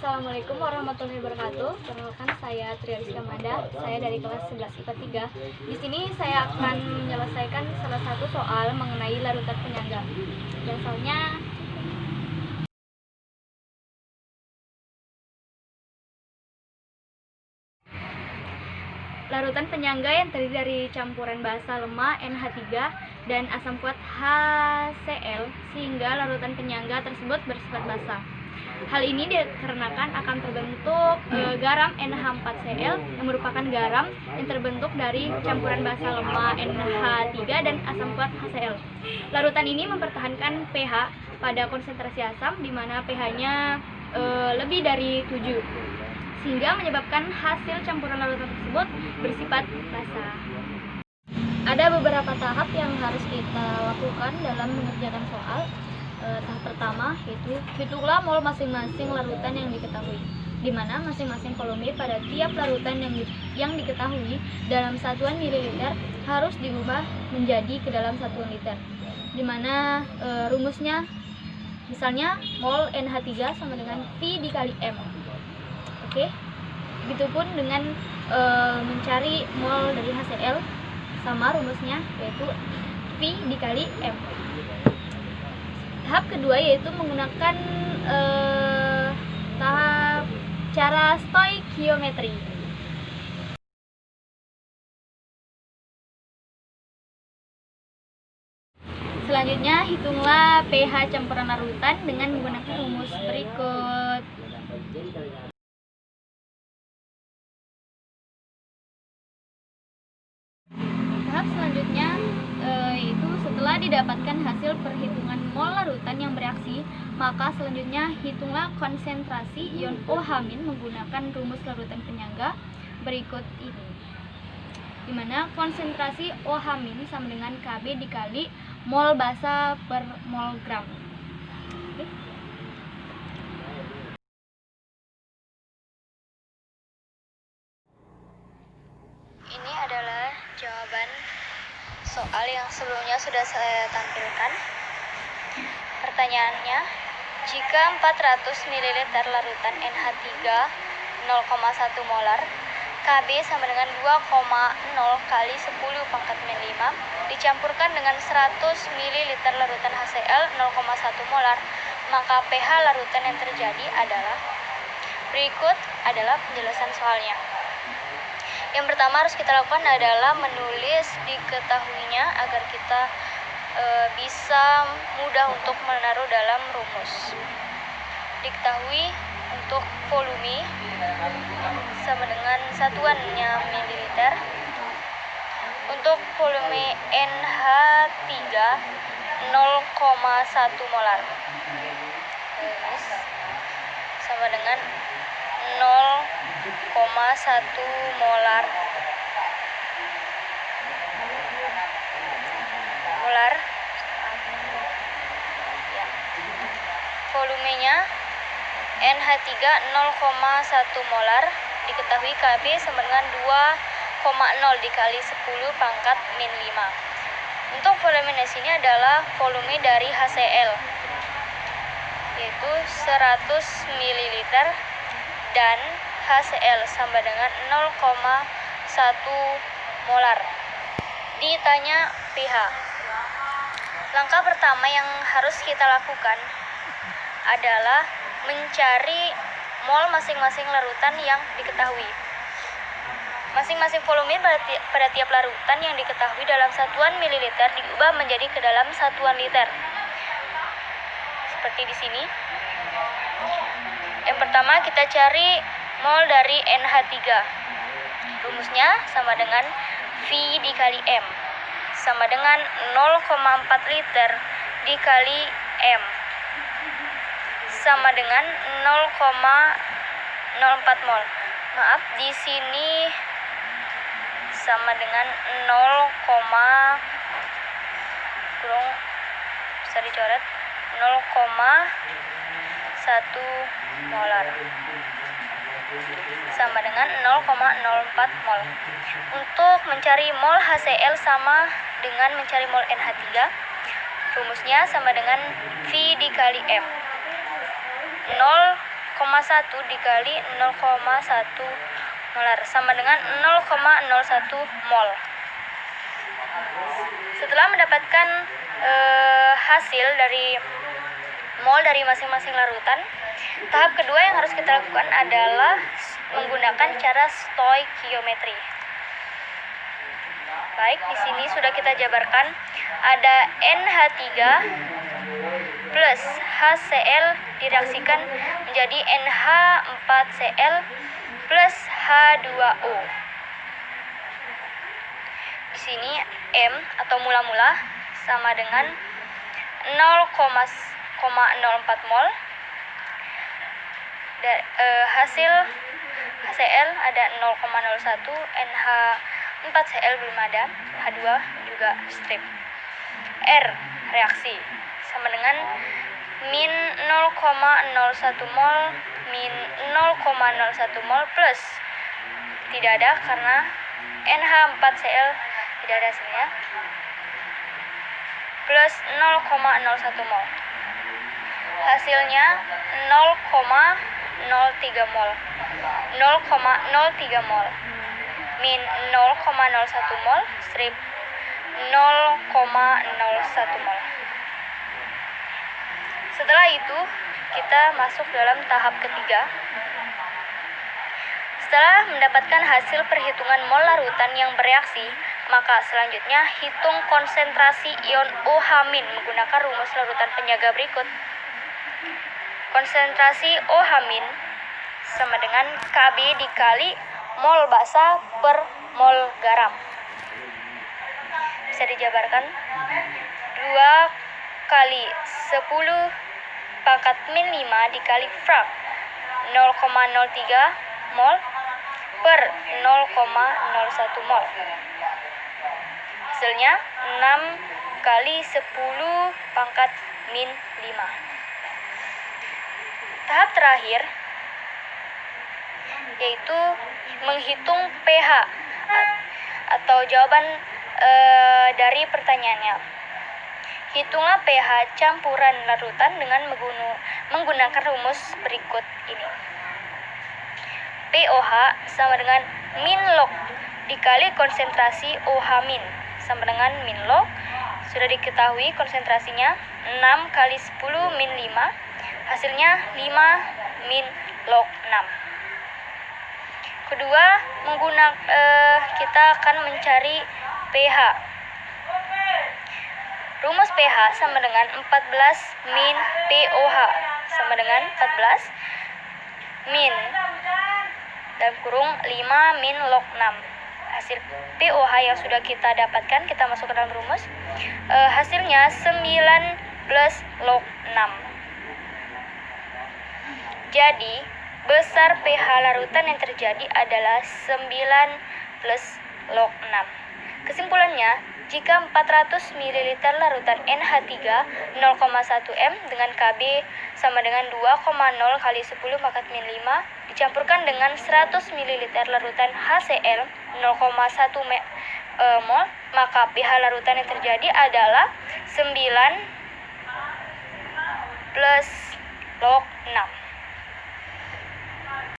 Assalamualaikum warahmatullahi wabarakatuh. Perkenalkan, saya Triariska Manda. Saya dari kelas 11 IPA 3. Di sini saya akan menyelesaikan salah satu soal mengenai larutan penyangga. Dan soalnya larutan penyangga yang terdiri dari campuran basa lemah NH3 dan asam kuat HCl, sehingga larutan penyangga tersebut bersifat basa. Hal ini dikarenakan akan terbentuk garam NH4Cl yang merupakan garam yang terbentuk dari campuran basa lemah NH3 dan asam kuat HCl. Larutan ini mempertahankan pH pada konsentrasi asam, di mana pH-nya lebih dari 7, sehingga menyebabkan hasil campuran larutan tersebut bersifat basa. Ada beberapa tahap yang harus kita lakukan dalam mengerjakan soal. Tahap pertama yaitu hitunglah mol masing-masing larutan yang diketahui, di mana masing-masing volume pada tiap larutan yang diketahui dalam satuan mililiter harus diubah menjadi ke dalam satuan liter, di mana rumusnya misalnya mol NH3 sama dengan V dikali M. Oke, begitupun dengan mencari mol dari HCl, sama rumusnya yaitu V dikali M. Tahap kedua yaitu menggunakan tahap cara stoikiometri. Selanjutnya, hitunglah pH campuran larutan dengan menggunakan rumus berikut. Tahap selanjutnya yaitu setelah didapatkan hasil perhitungan mol larutan yang bereaksi, maka selanjutnya hitunglah konsentrasi ion OH- menggunakan rumus larutan penyangga berikut ini, di mana konsentrasi OH- sama dengan Kb dikali mol basa per mol gram. Oke. Ini adalah jawaban soal yang sebelumnya sudah saya tampilkan. Pertanyaannya, jika 400 ml larutan NH3 0,1 molar, Kb sama dengan 2,0 kali 10 pangkat min 5 dicampurkan dengan 100 ml larutan HCl 0,1 molar, maka pH larutan yang terjadi adalah berikut adalah penjelasan soalnya. Yang pertama harus kita lakukan adalah menulis diketahuinya agar kita bisa mudah untuk menaruh dalam rumus. Diketahui untuk volume sama dengan satuannya mililiter. Untuk volume NH3 0,1 molar sama dengan 0,1 molar ya. Volumenya NH3 0,1 molar, diketahui Kb sama dengan 2,0 dikali 10 pangkat min 5. Untuk volume di sini adalah volume dari HCl, yaitu 100 ml dan HCl sama dengan 0,1 molar. Ditanya pH. Langkah pertama yang harus kita lakukan adalah mencari mol masing-masing larutan yang diketahui. Masing-masing volume pada tiap larutan yang diketahui dalam satuan mililiter diubah menjadi ke dalam satuan liter. Seperti di sini. Yang pertama kita cari mol dari NH3. Rumusnya sama dengan V dikali M sama dengan 0,4 liter dikali M sama dengan 0,04 mol. Maaf, di sini sama dengan bisa dicoret 0,1 molar sama dengan 0,04 mol. Untuk mencari mol HCl sama dengan mencari mol NH3, rumusnya sama dengan V dikali M. 0,1 dikali 0,1 molar sama dengan 0,01 mol. Setelah mendapatkan hasil dari mol dari masing-masing larutan, tahap kedua yang harus kita lakukan adalah menggunakan cara stoikiometri. Baik, di sini sudah kita jabarkan ada NH3 plus HCl direaksikan menjadi NH4Cl plus H2O. Di sini M atau mula-mula sama dengan 0,04 mol. Hasil HCl ada 0,01, NH4Cl belum ada, H2 juga strip. R reaksi sama dengan min 0,01 mol min 0,01 mol plus tidak ada karena NH4Cl tidak ada hasilnya plus 0,01 mol. Hasilnya 0,03 mol. 0,03 mol min 0,01 mol strip 0,01 mol. Setelah itu kita masuk dalam tahap ketiga. Setelah mendapatkan hasil perhitungan mol larutan yang bereaksi, maka selanjutnya hitung konsentrasi ion OH- menggunakan rumus larutan penjaga berikut. Konsentrasi OH- sama dengan Kb dikali mol basa per mol garam. Bisa dijabarkan 2 kali 10 pangkat min 5 dikali frak 0,03 mol per 0,01 mol. Hasilnya 6 kali 10 pangkat min 5. Tahap terakhir yaitu menghitung pH atau jawaban dari pertanyaannya. Hitunglah pH campuran larutan dengan menggunakan rumus berikut ini. POH sama dengan min log dikali konsentrasi OH- sama dengan min log. Sudah diketahui konsentrasinya 6 kali 10 min 5. Hasilnya 5 min log 6. Kedua, kita akan mencari pH. Rumus pH sama dengan 14 min POH sama dengan 14 min dalam kurung 5 min log 6. Hasil POH yang sudah kita dapatkan kita masuk ke dalam rumus. Hasilnya 9 plus log 6. Jadi besar pH larutan yang terjadi adalah 9 plus log 6. Kesimpulannya, jika 400 ml larutan NH3 0,1 M dengan Kb sama dengan 2,0 kali 10 pangkat min 5 dicampurkan dengan 100 ml larutan HCl 0,1 mol, maka pH larutan yang terjadi adalah 9 plus log 6.